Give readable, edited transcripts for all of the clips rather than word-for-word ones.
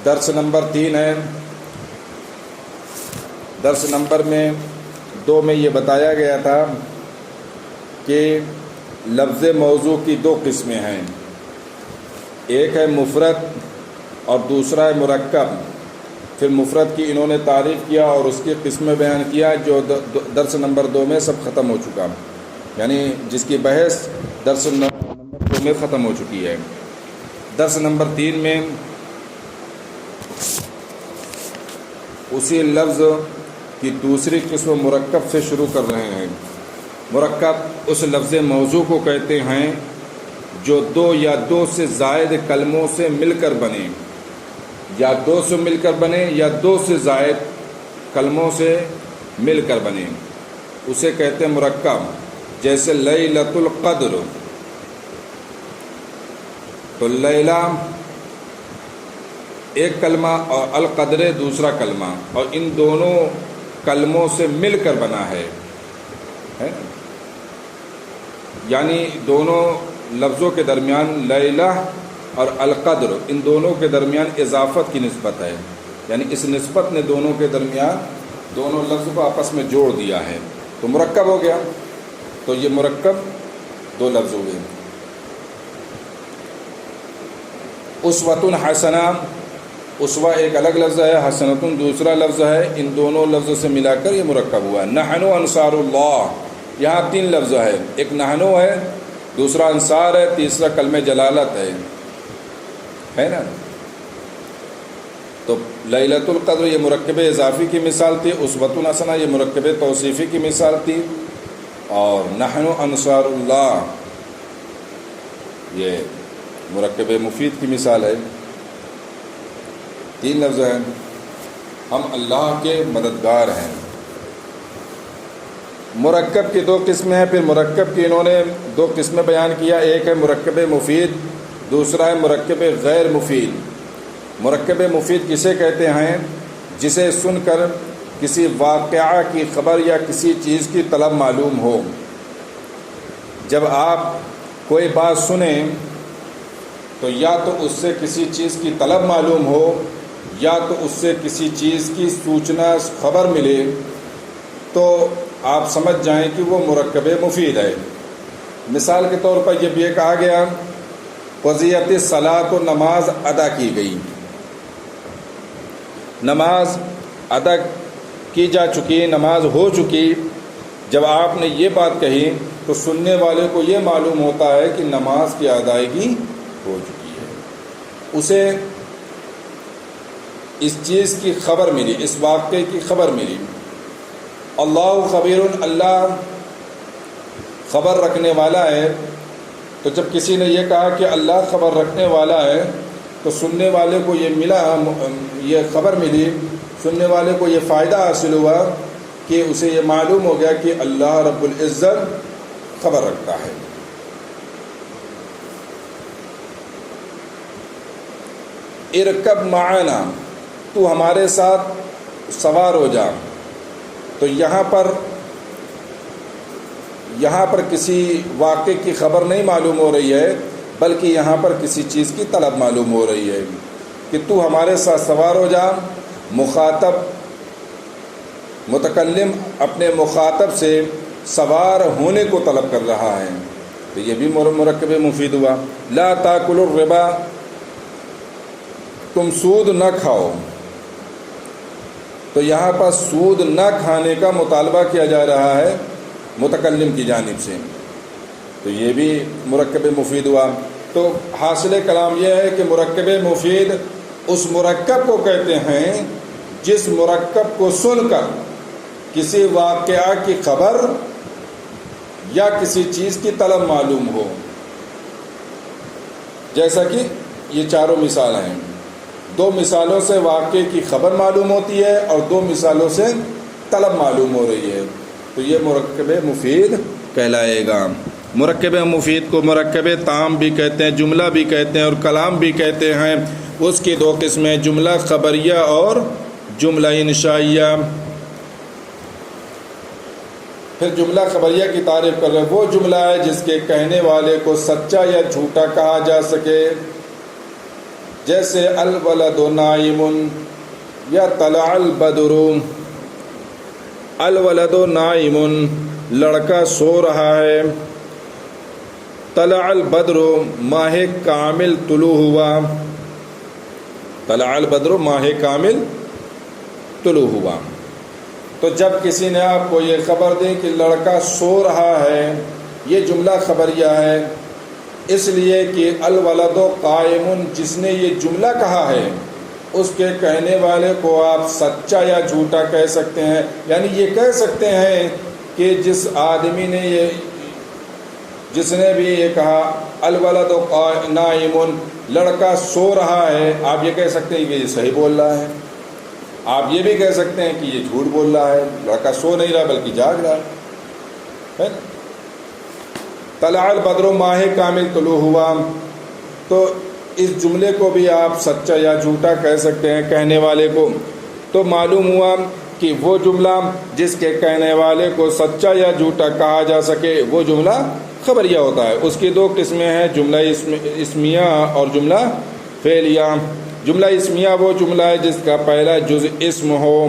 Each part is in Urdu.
درس نمبر 3 ہے. درس نمبر 2 میں یہ بتایا گیا تھا کہ لفظ موضوع کی 2 قسمیں ہیں. ایک ہے مفرد اور دوسرا ہے مرکب. پھر مفرد کی انہوں نے تعریف کیا اور اس کی قسمیں بیان کیا جو درس نمبر 2 میں سب ختم ہو چکا، یعنی جس کی بحث درس نمبر 2 میں ختم ہو چکی ہے. درس نمبر 3 میں اسی لفظ کی دوسری قسم مرکب سے شروع کر رہے ہیں. مرکب اس لفظ موضوع کو کہتے ہیں جو 2 یا 2 سے زائد کلموں سے مل کر بنے، یا 2 سے مل کر بنے یا 2 سے زائد کلموں سے مل کر بنے، اسے کہتے ہیں مرکب. جیسے لیلۃ القدر، تو لیلہ ایک کلمہ اور القدر دوسرا کلمہ، اور ان دونوں کلموں سے مل کر بنا ہے. یعنی دونوں لفظوں کے درمیان لیلہ اور القدر، ان دونوں کے درمیان اضافت کی نسبت ہے، یعنی اس نسبت نے دونوں کے درمیان دونوں لفظ کو آپس میں جوڑ دیا ہے، تو مرکب ہو گیا. تو یہ مرکب 2 لفظ ہو گئے. اسوۃ حسنہ، اسوہ ایک الگ لفظ ہے، حسنۃ دوسرا لفظ ہے، ان دونوں لفظوں سے ملا کر یہ مرکب ہوا ہے. نحن انصار اللہ، یہاں 3 لفظ ہے، ایک نحن ہے، دوسرا انصار ہے، تیسرا کلمہ جلالت ہے نا. تو لیلۃ القدر یہ مرکب اضافی کی مثال تھی، اسوۃ حسنہ یہ مرکب توصیفی کی مثال تھی، اور نحن انصار اللہ یہ مرکب مفید کی مثال ہے. 3 لفظ ہیں، ہم اللہ کے مددگار ہیں. مرکب کی 2 قسمیں ہیں. پھر مرکب کی انہوں نے 2 قسمیں بیان کیا، ایک ہے مرکب مفید، دوسرا ہے مرکب غیر مفید. مرکب مفید کسے کہتے ہیں؟ جسے سن کر کسی واقعہ کی خبر یا کسی چیز کی طلب معلوم ہو. جب آپ کوئی بات سنیں تو یا تو اس سے کسی چیز کی طلب معلوم ہو یا تو اس سے کسی چیز کی سوچنا خبر ملے، تو آپ سمجھ جائیں کہ وہ مرکب مفید ہے. مثال کے طور پر یہ بھی کہا گیا قضیت الصلاۃ، و نماز ادا کی گئی، نماز ادا کی جا چکی، نماز ہو چکی. جب آپ نے یہ بات کہی تو سننے والے کو یہ معلوم ہوتا ہے کہ نماز کی ادائیگی ہو چکی ہے، اسے اس چیز کی خبر ملی، اس واقعے کی خبر ملی. اللہ خبیر، اللہ خبر رکھنے والا ہے. تو جب کسی نے یہ کہا کہ اللہ خبر رکھنے والا ہے تو سننے والے کو یہ ملا، یہ خبر ملی، سننے والے کو یہ فائدہ حاصل ہوا کہ اسے یہ معلوم ہو گیا کہ اللہ رب العزت خبر رکھتا ہے. ارکب معنا، تو ہمارے ساتھ سوار ہو جا. تو یہاں پر کسی واقعے کی خبر نہیں معلوم ہو رہی ہے، بلکہ یہاں پر کسی چیز کی طلب معلوم ہو رہی ہے کہ تو ہمارے ساتھ سوار ہو جا. مخاطب، متکلم اپنے مخاطب سے سوار ہونے کو طلب کر رہا ہے، تو یہ بھی مرکب مفید ہوا. لا تاکلوا الربا، تم سود نہ کھاؤ. تو یہاں پر سود نہ کھانے کا مطالبہ کیا جا رہا ہے متکلم کی جانب سے، تو یہ بھی مرکب مفید ہوا. تو حاصل کلام یہ ہے کہ مرکب مفید اس مرکب کو کہتے ہیں جس مرکب کو سن کر کسی واقعہ کی خبر یا کسی چیز کی طلب معلوم ہو. جیسا کہ یہ 4 مثال ہیں، 2 مثالوں سے واقعے کی خبر معلوم ہوتی ہے اور 2 مثالوں سے طلب معلوم ہو رہی ہے، تو یہ مرکب مفید کہلائے گا. مرکب مفید کو مرکب تام بھی کہتے ہیں، جملہ بھی کہتے ہیں اور کلام بھی کہتے ہیں. اس کی 2 قسمیں، جملہ خبریہ اور جملہ انشائیہ. پھر جملہ خبریہ کی تعریف کر رہے ہیں، وہ جملہ ہے جس کے کہنے والے کو سچا یا جھوٹا کہا جا سکے. جیسے الولد نائم یا طلع البدر. الولد نائم لڑکا سو رہا ہے. طلع البدر ماہ کامل طلوع ہوا. طلع البدر ماہ کامل طلوع ہوا. تو جب کسی نے آپ کو یہ خبر دی کہ لڑکا سو رہا ہے، یہ جملہ خبریہ ہے، اس لیے کہ الولد قائم، جس نے یہ جملہ کہا ہے اس کے کہنے والے کو آپ سچا یا جھوٹا کہہ سکتے ہیں. یعنی یہ کہہ سکتے ہیں کہ جس آدمی نے جس نے بھی یہ کہا الولد نائم، لڑکا سو رہا ہے، آپ یہ کہہ سکتے ہیں کہ یہ صحیح بول رہا ہے. آپ یہ بھی کہہ سکتے ہیں کہ یہ جھوٹ بول رہا ہے، لڑکا سو نہیں رہا بلکہ جاگ رہا ہے. طلع البدر ماہ کامل طلوع ہوا. تو اس جملے کو بھی آپ سچا یا جھوٹا کہہ سکتے ہیں کہنے والے کو. تو معلوم ہوا کہ وہ جملہ جس کے کہنے والے کو سچا یا جھوٹا کہا جا سکے وہ جملہ خبریہ ہوتا ہے. اس کی دو قسمیں ہیں، جملہ اسمیہ اور جملہ فعلیہ. جملہ اسمیہ وہ جملہ ہے جس کا پہلا جز اسم ہو.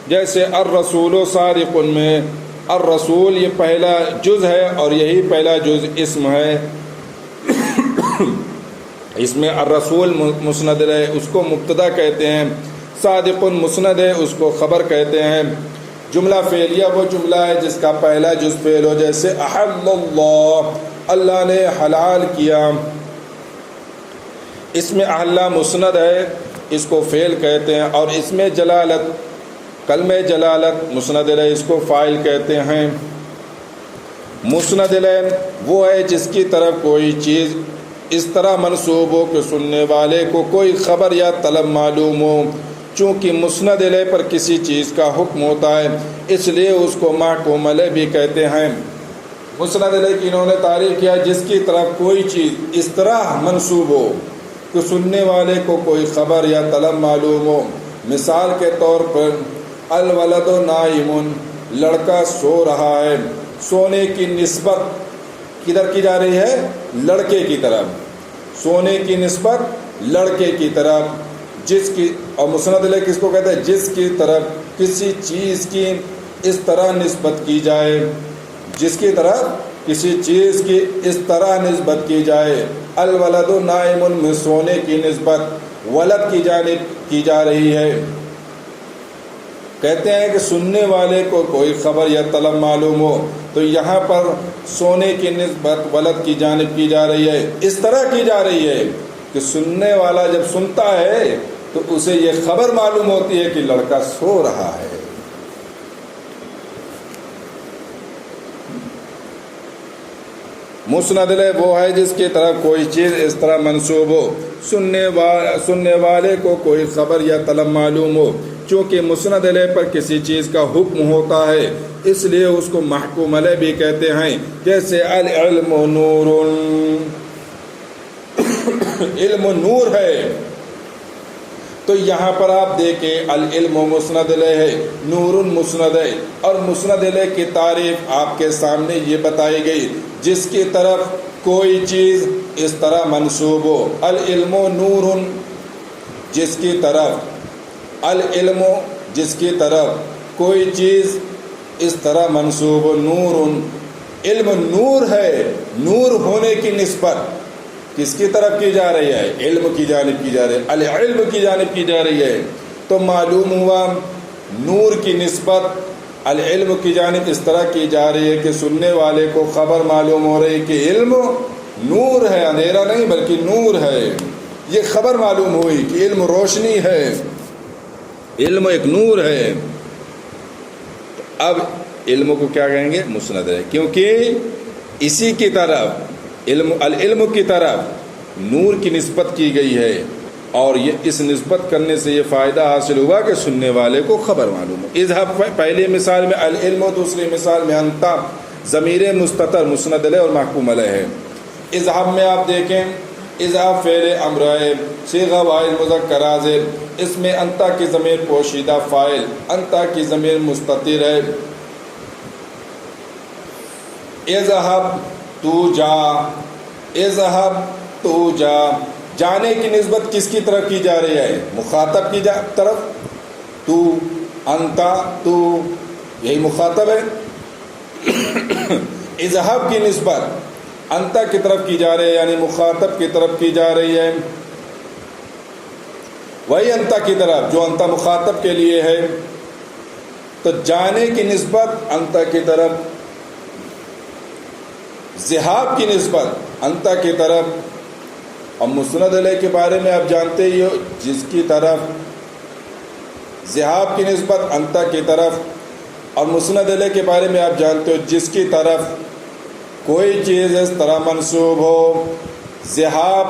جیسے الرسول صادق میں الرسول یہ پہلا جز ہے اور یہی پہلا جز اسم ہے. اس میں الرسول مسند ہے، اس کو مبتدا کہتے ہیں. صادق مسند ہے، اس کو خبر کہتے ہیں. جملہ فعلیہ وہ جملہ ہے جس کا پہلا جز فعل ہو. جیسے احل اللہ، اللہ نے حلال کیا. اس میں احل مسند ہے، اس کو فعل کہتے ہیں. اور اس میں جلالت، کلمہ جلالت مسند ہے، اس کو فاعل کہتے ہیں. مسند وہ ہے جس کی طرف کوئی چیز اس طرح منسوب ہو کہ سننے والے کو کوئی خبر یا طلب معلوم ہو. چونکہ مسند علیہ پر کسی چیز کا حکم ہوتا ہے اس لیے اس کو محکوم علیہ بھی کہتے ہیں. مسند علیہ کی انہوں نے تعریف کیا جس کی طرف کوئی چیز اس طرح منسوب ہو کہ سننے والے کو کوئی خبر یا طلب معلوم ہو. مثال کے طور پر الولد نائم، لڑکا سو رہا ہے. سونے کی نسبت کدھر کی جا رہی ہے؟ لڑکے کی طرف. سونے کی نسبت لڑکے کی طرف. جس کی، اور مسند علیہ کس کو کہتے ہیں؟ جس کی طرف کسی چیز کی اس طرح نسبت کی جائے، جس کی طرف کسی چیز کی اس طرح نسبت کی جائے. الولد نائم میں سونے کی نسبت ولد کی جانب کی جا رہی ہے. کہتے ہیں کہ سننے والے کو کوئی خبر یا طلب معلوم ہو تو یہاں پر سونے کی نسبت ولد کی جانب کی جا رہی ہے. اس طرح کی جا رہی ہے کہ سننے والا جب سنتا ہے تو اسے یہ خبر معلوم ہوتی ہے کہ لڑکا سو رہا ہے. مسند وہ ہے جس کی طرف کوئی چیز اس طرح منسوب ہو سننے والے کو کوئی خبر یا طلب معلوم ہو. چونکہ مسند علیہ پر کسی چیز کا حکم ہوتا ہے اس لیے اس کو محکوم علیہ بھی کہتے ہیں. جیسے العلم نور، علم نور ہے. تو یہاں پر آپ دیکھیں العلم مسند علیہ ہے، نور مسند ہے. اور مسند علیہ کی تعریف آپ کے سامنے یہ بتائی گئی جس کی طرف کوئی چیز اس طرح منسوب ہو. العلم نور، جس کی طرف العلم، جس کی طرف کوئی چیز اس طرح منسوب ہو. نور، علم نور ہے. نور ہونے کی نسبت کس کی طرف کی جا رہی ہے؟ علم کی جانب کی جا رہی ہے، العلم کی جانب کی جا رہی ہے. تو معلوم ہوا نور کی نسبت العلم کی جانب اس طرح کی جا رہی ہے کہ سننے والے کو خبر معلوم ہو رہی کہ علم نور ہے، اندھیرا نہیں بلکہ نور ہے. یہ خبر معلوم ہوئی کہ علم روشنی ہے، علم ایک نور ہے. اب علم کو کیا کہیں گے؟ مسند ہے. کیونکہ اسی کی طرف العلم کی طرف نور کی نسبت کی گئی ہے اور یہ اس نسبت کرنے سے یہ فائدہ حاصل ہوا کہ سننے والے کو خبر معلوم ہو. اذهب پہلی مثال میں العلم، دوسری مثال میں انت، ضمیر مستتر مسند علیہ اور محکوم علیہ ہے. اذهب میں آپ دیکھیں اذهب فعل امر ہے، صیغہ واحد مذکر حاضر. اس میں انت کی ضمیر پوشیدہ فاعل، انت کی ضمیر مستتر ہے. اذهب تو جا، اذهب تو جا. جانے کی نسبت کس کی طرف کی جا رہی ہے؟ مخاطب کی طرف. تو، انتا، تو، یہی مخاطب ہے. اذهب کی نسبت انتا کی طرف کی جا رہی ہے، یعنی مخاطب کی طرف کی جا رہی ہے. وہی انتا کی طرف جو انتا مخاطب کے لیے ہے. تو جانے کی نسبت انتا کی طرف، ذہاب کی نسبت انتا کی طرف. اور مسند علیہ کے بارے میں آپ جانتے ہی ہو، جس کی طرف ذہاب کی نسبت انتا کی طرف، اور مسند علیہ کے بارے میں آپ جانتے ہو جس کی طرف کوئی چیز اس طرح منسوب ہو. ذہاب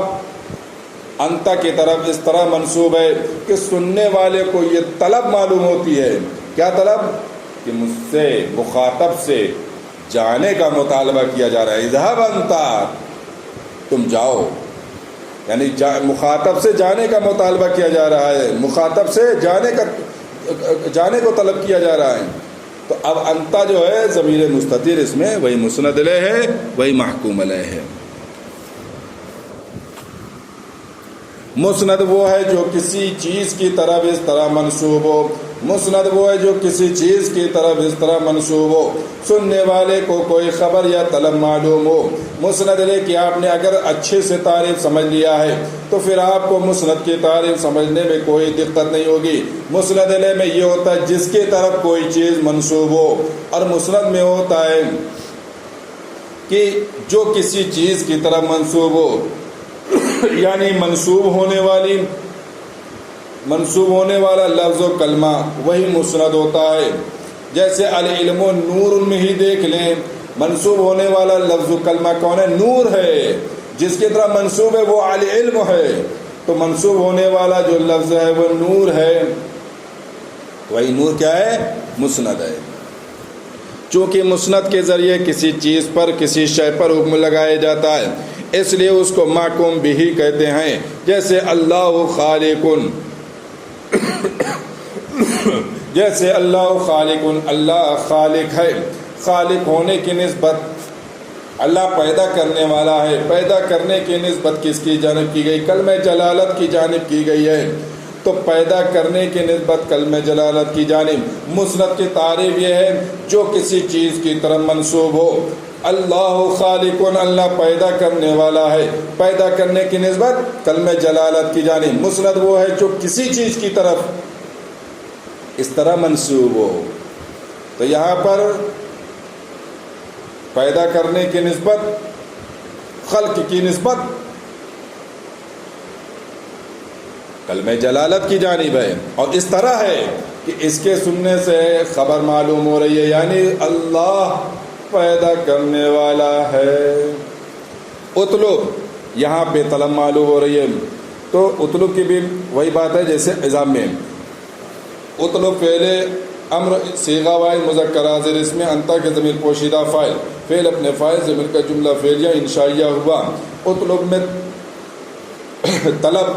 انتا کی طرف اس طرح منسوب ہے کہ سننے والے کو یہ طلب معلوم ہوتی ہے. کیا طلب؟ کہ مجھ سے، مخاطب سے جانے کا مطالبہ کیا جا رہا ہے. اذهب انتا، تم جاؤ، یعنی مخاطب سے جانے کا مطالبہ کیا جا رہا ہے، مخاطب سے جانے کو طلب کیا جا رہا ہے. تو اب انتا جو ہے ضمیر مستتر، اس میں وہی مسند علیہ ہے، وہی محکوم علیہ ہے. مسند وہ ہے جو کسی چیز کی طرف اس طرح منسوب ہو. مسند وہ ہے جو کسی چیز کی طرف اس طرح منسوب ہو، سننے والے کو کوئی خبر یا طلب معلوم ہو. مسند علیہ کی آپ نے اگر اچھے سے تعریف سمجھ لیا ہے تو پھر آپ کو مسند کی تعریف سمجھنے میں کوئی دقت نہیں ہوگی. مسند علیہ میں یہ ہوتا ہے جس کی طرف کوئی چیز منسوب ہو، اور مسند میں ہوتا ہے کہ جو کسی چیز کی طرف منسوب ہو، یعنی منسوب ہونے والا لفظ و کلمہ وہی مسند ہوتا ہے. جیسے العلم و نور میں ہی دیکھ لیں، منسوب ہونے والا لفظ و کلمہ کون ہے؟ نور ہے. جس کی طرح منسوب ہے وہ العلم ہے، تو منسوب ہونے والا جو لفظ ہے وہ نور ہے. وہی نور کیا ہے؟ مسند ہے. چونکہ مسند کے ذریعے کسی چیز پر، کسی شے پر حکم لگایا جاتا ہے، اس لیے اس کو محکوم بھی کہتے ہیں. جیسے اللہ خالقن، جیسے اللہ خالقن، اللہ خالق ہے. خالق ہونے کی نسبت اللہ پیدا کرنے والا ہے. پیدا کرنے کی نسبت کس کی جانب کی گئی؟ کلمہ جلالت کی جانب کی گئی ہے. تو پیدا کرنے کی نسبت کلمہ جلالت کی جانب. مسند کی تعریف یہ ہے جو کسی چیز کی طرف منسوب ہو. اللہ خالقن، اللہ پیدا کرنے والا ہے، پیدا کرنے کی نسبت کلمہ جلالت کی جانب. مسند وہ ہے جو کسی چیز کی طرف اس طرح منسوب ہو. تو یہاں پر پیدا کرنے کی نسبت، خلق کی نسبت کلمہ جلالت کی جانب ہے، اور اس طرح ہے کہ اس کے سننے سے خبر معلوم ہو رہی ہے، یعنی اللہ پیدا کرنے والا ہے. اطلب، یہاں پہ طلب معلوم ہو رہی ہے. تو اطلب کی بھی وہی بات ہے جیسے عظام میں. اطلب فعل امر صیغہ واحد مذکر حاضر، اس میں انتا کے ضمیر پوشیدہ فاعل، فعل اپنے فاعل ضمیر کا جملہ فعلیہ انشائیہ ہوا. اطلب میں طلب،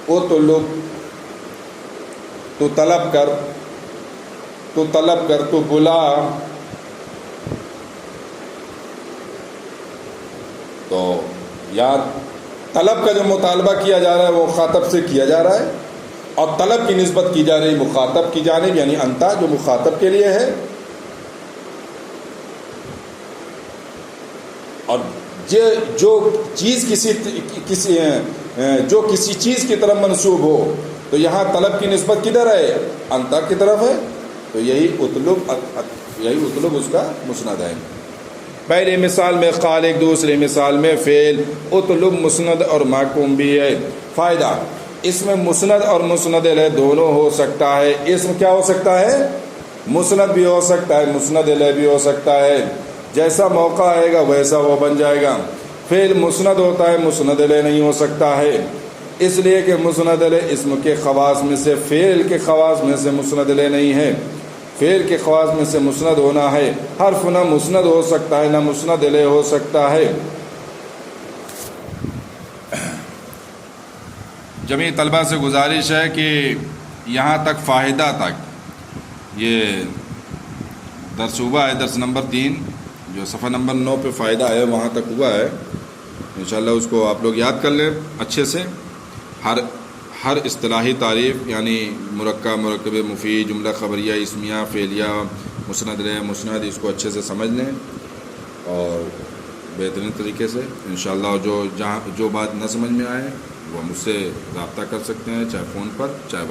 اطلب تو طلب کر، تو طلب کر، تو بلا. تو یار طلب کا جو مطالبہ کیا جا رہا ہے وہ مخاطب سے کیا جا رہا ہے، اور طلب کی نسبت کی جا رہی مخاطب کی جانب، یعنی انتا جو مخاطب کے لیے ہے. اور جو چیز جو کسی چیز کی طرف منسوب ہو، تو یہاں طلب کی نسبت کدھر ہے؟ انتا کی طرف ہے. تو یہی اطلب اس کا مسند ہے. پہلی مثال میں خالق، دوسری مثال میں فعل. اطلب مسند اور محکوم بھی ہے. فائدہ، اس میں مسند اور مسند علیہ دونوں ہو سکتا ہے. اسم کیا ہو سکتا ہے؟ مسند بھی ہو سکتا ہے، مسند علیہ بھی ہو سکتا ہے. جیسا موقع آئے گا ویسا وہ بن جائے گا. فعل مسند ہوتا ہے، مسند علیہ نہیں ہو سکتا ہے، اس لیے کہ مسند علیہ اسم کے خواص میں سے، فعل کے خواص میں سے مسند علیہ نہیں ہے. فعل کے خواص میں سے مسند ہونا ہے. حرف نہ مسند ہو سکتا ہے نہ مسند علیہ ہو سکتا ہے. جمیع طلبہ سے گزارش ہے کہ یہاں تک فائدہ تک یہ درس ہوا ہے. درس نمبر 3 جو صفحہ نمبر 9 پہ فائدہ ہے وہاں تک ہوا ہے. انشاءاللہ اس کو آپ لوگ یاد کر لیں اچھے سے. ہر اصطلاحی تعریف یعنی مرکب، مرکب مفید، جملہ خبریہ، اسمیہ، فعلیہ، مسند لیں، مسند، اس کو اچھے سے سمجھ لیں اور بہترین طریقے سے انشاءاللہ جو بات نہ سمجھ میں آئے وہ مجھ سے رابطہ کر سکتے ہیں، چاہے فون پر چاہے